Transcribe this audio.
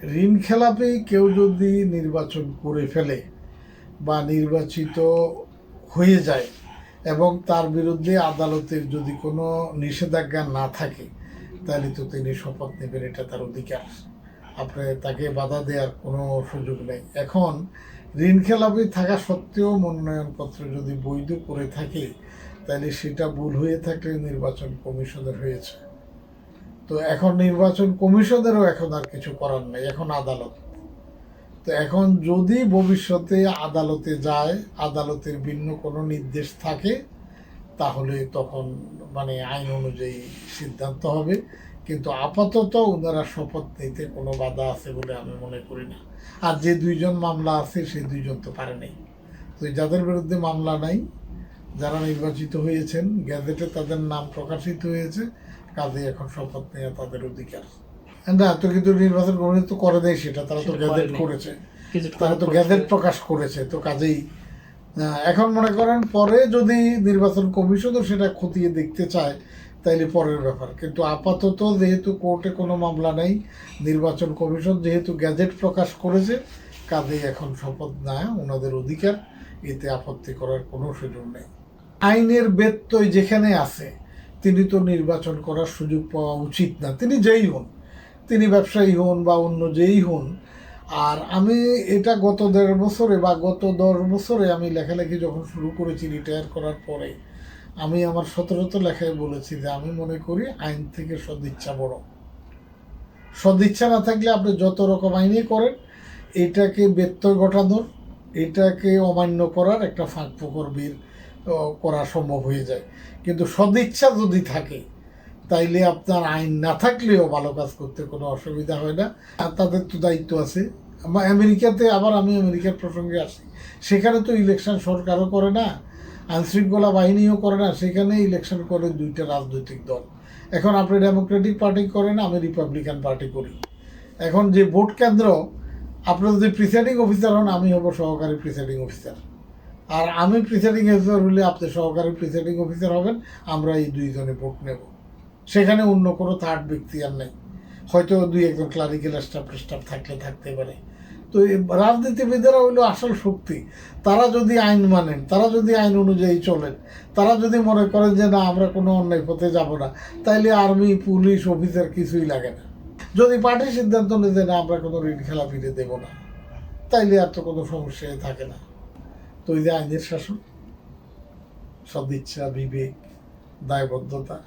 ঋণ খেলাপি কেউ যদি নির্বাচন করে ফেলে বা নির্বাচিত হয়ে যায় এবং তার বিরুদ্ধে আদালতের যদি কোনো নিষেধাজ্ঞা না থাকে, তাহলে তো তিনি শপথ নেবেন, এটা তার অধিকার। আপনি তাকে বাধা দেওয়ার কোনো সুযোগ নেই। এখন ঋণ খেলাপি থাকা সত্ত্বেও মনোনয়নপত্র যদি বৈধ করে থাকে, তাহলে সেটা ভুল হয়ে থাকলে নির্বাচন কমিশনের হয়েছে। তো এখন নির্বাচন কমিশনেরও এখন আর কিছু করার নেই, এখন আদালত। তো এখন যদি ভবিষ্যতে আদালতে যায়, আদালতের ভিন্ন কোনো নির্দেশ থাকে, তাহলে তখন আইন অনুযায়ী সিদ্ধান্ত হবে। কিন্তু আপাতত ওনারা শপথ নিতে কোনো বাধা আছে বলে আমি মনে করি না। আর যে দুইজন মামলা আছে সেই দুইজন তো পারে নাই। তো যাদের বিরুদ্ধে মামলা নাই, যারা নির্বাচিত হয়েছেন, গ্যাজেটে তাদের নাম প্রকাশিত হয়েছে, কাজে এখন শপথ নেওয়া তাদের অধিকার। না, তো কিন্তু নির্বাচন কমিশন তো করে দেয় সেটা, তারা তো গ্যাজেট করেছে, তারা তো গ্যাজেট প্রকাশ করেছে। তো কাজেই এখন মনে করেন পরে যদি নির্বাচন কমিশনও সেটা খতিয়ে দেখতে চায়, তাইলে পরের ব্যাপার। কিন্তু আপাতত যেহেতু কোর্টে কোনো মামলা নেই, নির্বাচন কমিশন যেহেতু গ্যাজেট প্রকাশ করেছে, কাজেই এখন শপথ নেওয়া ওনাদের অধিকার, এতে আপত্তি করার কোনো সুযোগ নেই। আইনের ব্যত্যয় যেখানে আছে, তিনি তো নির্বাচন করার সুযোগ পাওয়া উচিত না, তিনি যেই হন, তিনি ব্যবসায়ী হন বা অন্য যেই হন। আর আমি এটা গত 1.5 বছরে বা গত 10 বছরে আমি লেখালেখি যখন শুরু করেছি রিটায়ার করার পরে, আমি আমার 17 লেখায় বলেছি যে আমি মনে করি আইন থেকে সদিচ্ছা বড়। সদিচ্ছা না থাকলে আপনি যত রকম আইনই করেন, এটাকে ব্যত্যয় ঘটানোর, এটাকে অমান্য করার একটা ফাঁক ফোকর বের করা সম্ভব হয়ে যায়। কিন্তু সদিচ্ছা যদি থাকে, তাইলে আপনার আইন না থাকলেও ভালো কাজ করতে কোনো অসুবিধা হয় না। আর তাদের তো দায়িত্ব আছে। আমেরিকাতে, আবার আমি আমেরিকার প্রসঙ্গে আসি, সেখানে তো ইলেকশন সরকারও করে না, আইনশৃঙ্খলা বাহিনীও করে না, সেখানে ইলেকশন করে 2টা রাজনৈতিক দল। এখন আপনি ডেমোক্রেটিক পার্টি করেন, আমি রিপাবলিকান পার্টি করি। এখন যে ভোট কেন্দ্র, আপনি যদি প্রিসাইডিং অফিসার হন, আমি হব সহকারী প্রিসাইডিং অফিসার। আর আমি প্রিসাইডিং অফিসার হলে আপনি সহকারী প্রিসাইডিং অফিসার হবেন, আমরা এই 2 জনে ভোট নেব। সেখানে অন্য কোনো থার্ড ব্যক্তি আর নেই, হয়তো 2-1 ক্লারিক্যাল স্টাফ থাকলে থাকতে পারে। তো রাজনীতিবিদেরা হইলো আসল শক্তি। তারা যদি আইন মানেন, তারা যদি আইন অনুযায়ী চলেন, তারা যদি মনে করেন যে না আমরা কোনো অন্যায় পথে যাব না, তাইলে আর্মি, পুলিশ, অফিসার কিছুই লাগে না। যদি পার্টি সিদ্ধান্ত নিতে না আমরা কোনো ঋণ খেলাপিতে দেবো না, তাইলে আর তো কোনো সমস্যাই থাকে না। তো এই যে আইনের শাসন, সদিচ্ছা, বিবেক, দায়বদ্ধতা,